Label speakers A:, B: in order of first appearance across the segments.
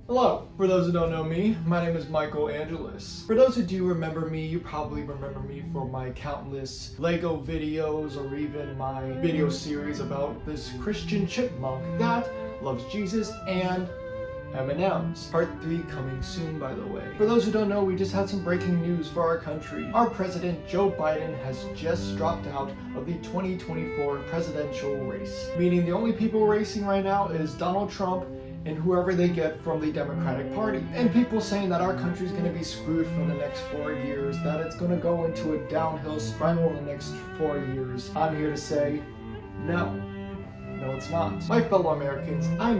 A: Hello, for those who don't know me, my name is Michael Angelis. For those who do remember me, you probably remember me for my countless Lego videos or even my video series about this Christian chipmunk that loves Jesus and M&M's. Part 3 coming soon, by the way. For those who don't know, we just had some breaking news for our country. Our president, Joe Biden, has just dropped out of the 2024 presidential race. Meaning the only people racing right now is Donald Trump and whoever they get from the Democratic Party. And people saying that our country's gonna be screwed for the next 4 years, that it's gonna go into a downhill spiral in the next 4 years. I'm here to say, no. No, it's not. My fellow Americans, I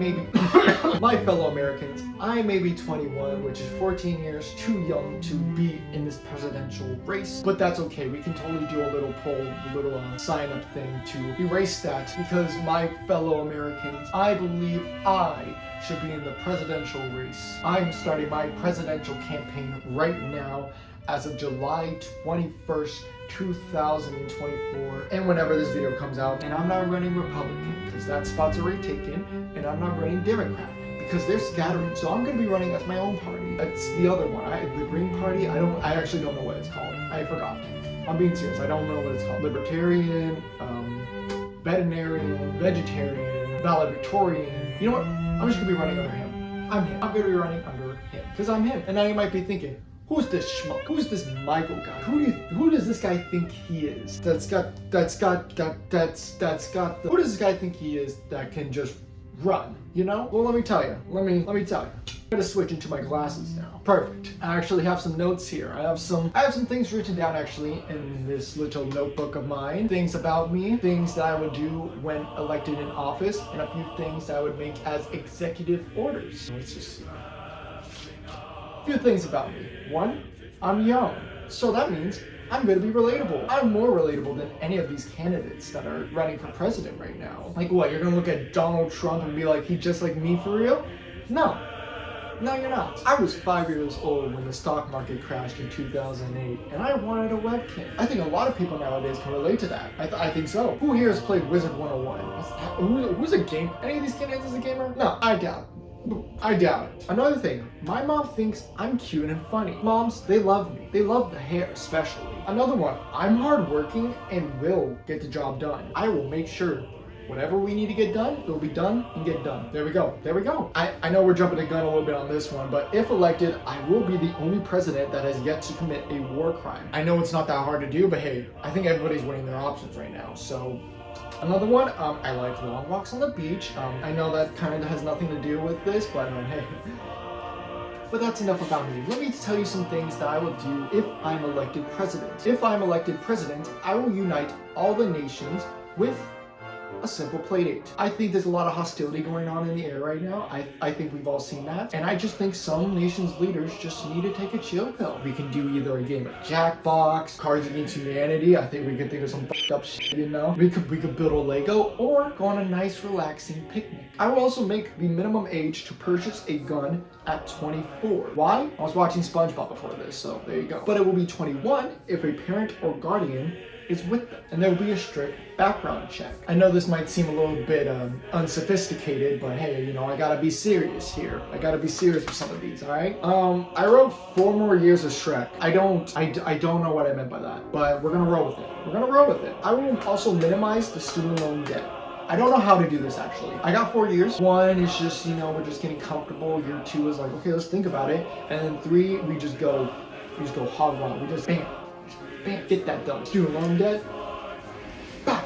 A: may be 21, which is 14 years too young to be in this presidential race, but that's okay. We can totally do a little poll, a little sign up thing to erase that, because my fellow Americans, I believe I should be in the presidential race. I'm starting my presidential campaign right now as of July 21st, 2024, and whenever this video comes out. And I'm not running Republican because that spot's already taken, and I'm not running Democrat because they're scattering. So I'm going to be running as my own party. It's the other one, the Green Party. I actually don't know what it's called. I forgot. I'm being serious. I don't know what it's called. Libertarian, veterinarian, vegetarian, valedictorian. You know what? I'm just going to be running under him. I'm him. I'm going to be running under him because I'm him. And now you might be thinking, who's this schmuck? Who's this Michael guy? Who does this guy think he is? Who does this guy think he is that can just run? You know? Well, let me tell you. Let me tell you. I'm gonna switch into my glasses now. Perfect. I actually have some notes here. I have some things written down actually in this little notebook of mine. Things about me, things that I would do when elected in office, and a few things that I would make as executive orders. Let's just see. Few things about me. One, I'm young, so that means I'm going to be relatable. I'm more relatable than any of these candidates that are running for president right now. Like what, you're going to look at Donald Trump and be like, he's just like me for real? No, you're not. I was 5 years old when the stock market crashed in 2008, and I wanted a webcam. I think a lot of people nowadays can relate to that. I think so. Who here has played Wizard 101? Who's a gamer? Any of these candidates is a gamer? No, I doubt it. Another thing, my mom thinks I'm cute and funny. Moms, they love me. They love the hair especially. Another one, I'm hardworking and will get the job done. I will make sure whatever we need to get done, it will be done and get done. There we go. I know we're jumping the gun a little bit on this one, but if elected, I will be the only president that has yet to commit a war crime. I know it's not that hard to do, but hey, I think everybody's weighing their options right now, so. Another one, I like long walks on the beach. I know that kind of has nothing to do with this, but hey. But that's enough about me. Let me tell you some things that I will do if I'm elected president. If I'm elected president, I will unite all the nations with a simple playdate. I think there's a lot of hostility going on in the air right now. I think we've all seen that. And I just think some nations' leaders just need to take a chill pill. We can do either a game of Jackbox, Cards Against Humanity. I think we could think of some fucked up shit, you know? We could build a Lego or go on a nice relaxing picnic. I will also make the minimum age to purchase a gun at 24. Why? I was watching SpongeBob before this, so there you go. But it will be 21 if a parent or guardian is with them, and there will be a strict background check. I know this might seem a little bit unsophisticated, but hey, you know, I gotta be serious here. I gotta be serious with some of these, all right? I wrote 4 more years of Shrek. I don't know what I meant by that, but we're gonna roll with it. I will also minimize the student loan debt. I don't know how to do this actually. I got 4 years. 1 is just, you know, we're just getting comfortable. Year 2 is like, okay, let's think about it. And then 3, we just go hog wild. We just bam, get that done. Student loan debt, bam,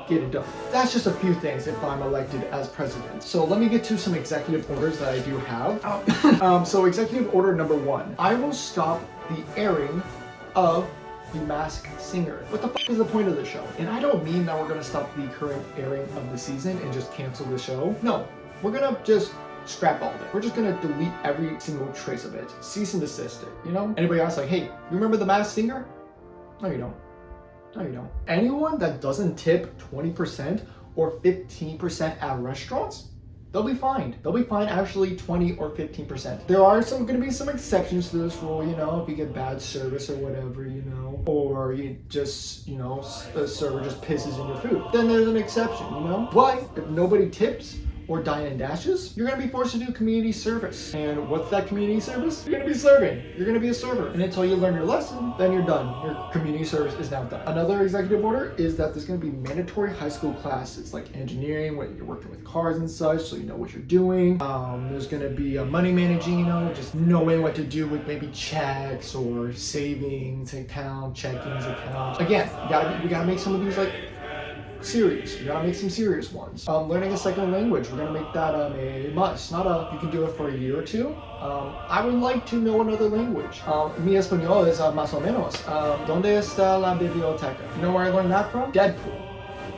A: get it done. That's just a few things if I'm elected as president. So let me get to some executive orders that I do have. So executive order number 1, I will stop the airing of The Masked Singer. What the fuck is the point of the show? And I don't mean that we're gonna stop the current airing of the season and just cancel the show. No, we're gonna just scrap all of it. We're just gonna delete every single trace of it. Cease and desist it, you know? Anybody else like, hey, you remember The Masked Singer? No, you don't. Anyone that doesn't tip 20% or 15% at restaurants, they'll be fined. They'll be fined actually 20 or 15%. There are gonna be some exceptions to this rule, you know, if you get bad service or whatever, you know, or you just, you know, a server just pisses in your food. Then there's an exception, you know? But if nobody tips or dine and dashes, you're going to be forced to do community service. And what's that community service? You're going to be serving. You're going to be a server. And until you learn your lesson, then you're done. Your community service is now done. Another executive order is that there's going to be mandatory high school classes like engineering, when you're working with cars and such, so you know what you're doing. There's going to be money managing, you know, just knowing what to do with maybe checks or savings account, checkings account. Again, we gotta make some of these like serious. You gotta make some serious ones. Learning a second language, we're gonna make that a must. Not a, you can do it for a year or two. I would like to know another language. Mi español es más o menos. ¿Dónde está la biblioteca? You know where I learned that from? Deadpool.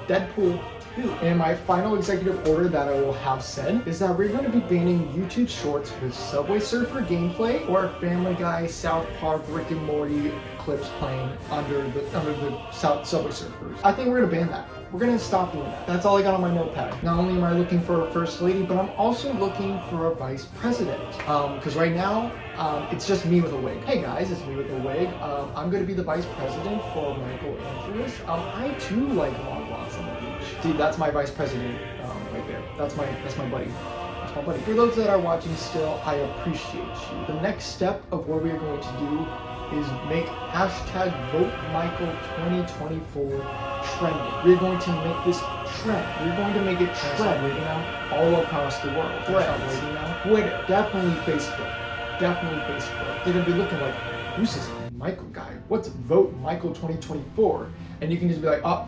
A: Deadpool 2. And my final executive order that I will have said is that we're going to be banning YouTube Shorts with Subway Surfer gameplay or Family Guy, South Park, Rick and Morty clips playing under the Subway Surfers. I think we're going to ban that. We're going to stop doing that. That's all I got on my notepad. Not only am I looking for a first lady, but I'm also looking for a vice president. Because right now, it's just me with a wig. Hey guys, it's me with a wig. I'm going to be the vice president for Michael Andrews. I too like long walks on the beach. See, that's my vice president right there. That's my buddy. That's my buddy. For those that are watching still, I appreciate you. The next step of what we're going to do is make hashtag #VoteMichael2024 trending. We're going to make this trend. We're going to make it trend all across the world. Twitter, definitely Facebook. Definitely Facebook. They're going to be looking like, who's this Michael guy? What's Vote Michael 2024? And you can just be like, oh,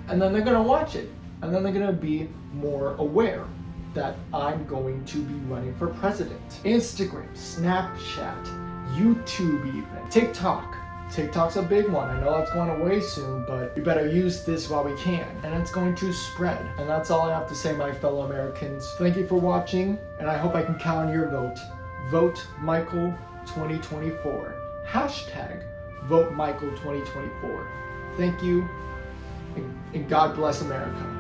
A: and then they're going to watch it. And then they're going to be more aware that I'm going to be running for president. Instagram, Snapchat, YouTube even, TikTok. TikTok's a big one. I know that's going away soon, but we better use this while we can. And it's going to spread. And that's all I have to say, my fellow Americans. Thank you for watching, and I hope I can count on your vote. Vote Michael 2024. Hashtag Vote Michael 2024. Thank you, and God bless America.